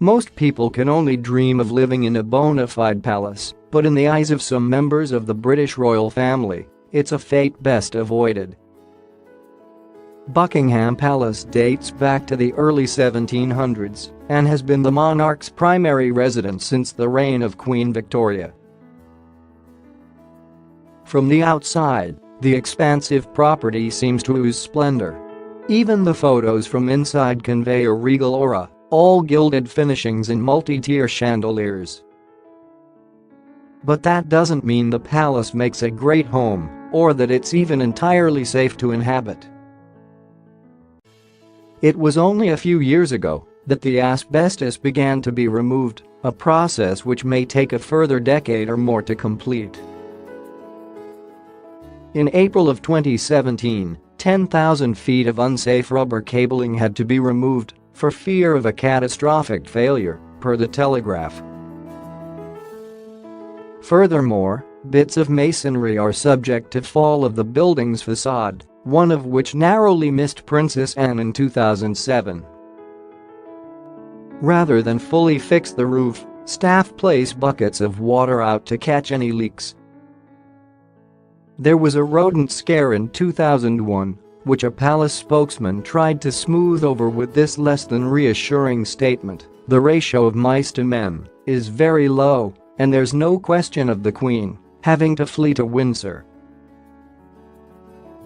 Most people can only dream of living in a bona fide palace, but in the eyes of some members of the British royal family, it's a fate best avoided. Buckingham Palace dates back to the early 1700s and has been the monarch's primary residence since the reign of Queen Victoria. From the outside, the expansive property seems to ooze splendor. Even the photos from inside convey a regal aura, all gilded finishings and multi-tier chandeliers. But that doesn't mean the palace makes a great home or that it's even entirely safe to inhabit. It was only a few years ago that the asbestos began to be removed, a process which may take a further decade or more to complete. In April of 2017, 10,000 feet of unsafe rubber cabling had to be removed for fear of a catastrophic failure, per the Telegraph. Furthermore, bits of masonry are subject to fall of the building's facade, one of which narrowly missed Princess Anne in 2007. Rather than fully fix the roof, staff place buckets of water out to catch any leaks. There was a rodent scare in 2001, which a palace spokesman tried to smooth over with this less-than-reassuring statement: "The ratio of mice to men is very low, and there's no question of the Queen having to flee to Windsor."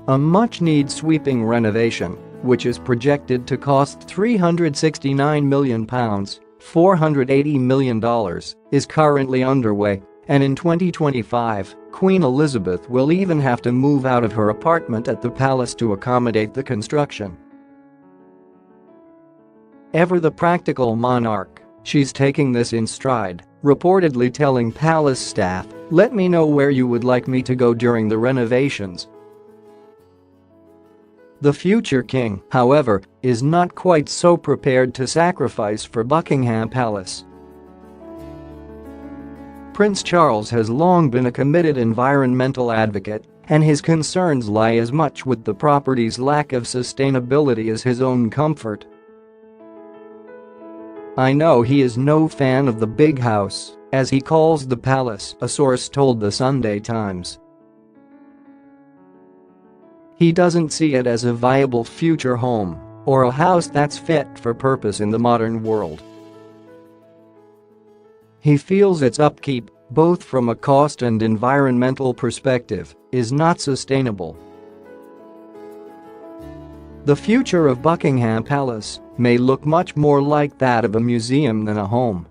A much-needed sweeping renovation, which is projected to cost £369 million, $480 million, is currently underway, and in 2025, Queen Elizabeth will even have to move out of her apartment at the palace to accommodate the construction. Ever the practical monarch, she's taking this in stride, reportedly telling palace staff, "Let me know where you would like me to go during the renovations." The future king, however, is not quite so prepared to sacrifice for Buckingham Palace. Prince Charles has long been a committed environmental advocate, and his concerns lie as much with the property's lack of sustainability as his own comfort. "I know he is no fan of the big house, as he calls the palace," a source told the Sunday Times. "He doesn't see it as a viable future home or a house that's fit for purpose in the modern world. He feels its upkeep, both from a cost and environmental perspective, is not sustainable." The future of Buckingham Palace may look much more like that of a museum than a home.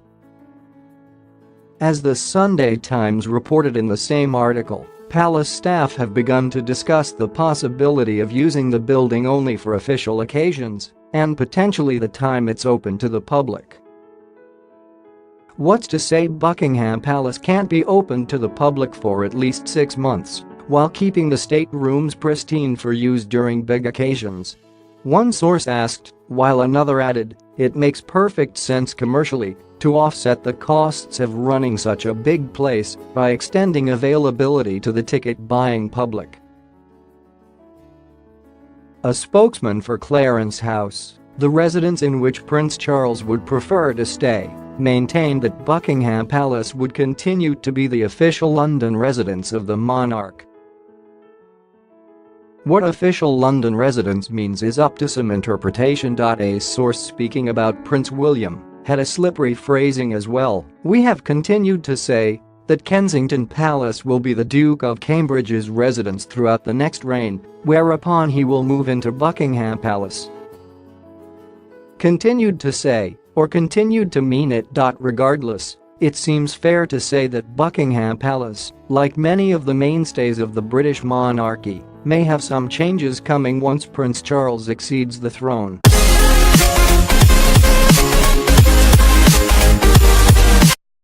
As the Sunday Times reported in the same article, palace staff have begun to discuss the possibility of using the building only for official occasions and potentially the time it's open to the public. What's to say Buckingham Palace can't be open to the public for at least 6 months while keeping the staterooms pristine for use during big occasions? One source asked, while another added, "It makes perfect sense commercially to offset the costs of running such a big place by extending availability to the ticket-buying public." A spokesman for Clarence House, the residence in which Prince Charles would prefer to stay, maintained that Buckingham Palace would continue to be the official London residence of the monarch. What official London residence means is up to some interpretation. A source speaking about Prince William had a slippery phrasing as well: "We have continued to say that Kensington Palace will be the Duke of Cambridge's residence throughout the next reign, whereupon he will move into Buckingham Palace." Continued to say, or continued to mean it. Regardless, it seems fair to say that Buckingham Palace, like many of the mainstays of the British monarchy, may have some changes coming once Prince Charles exceeds the throne.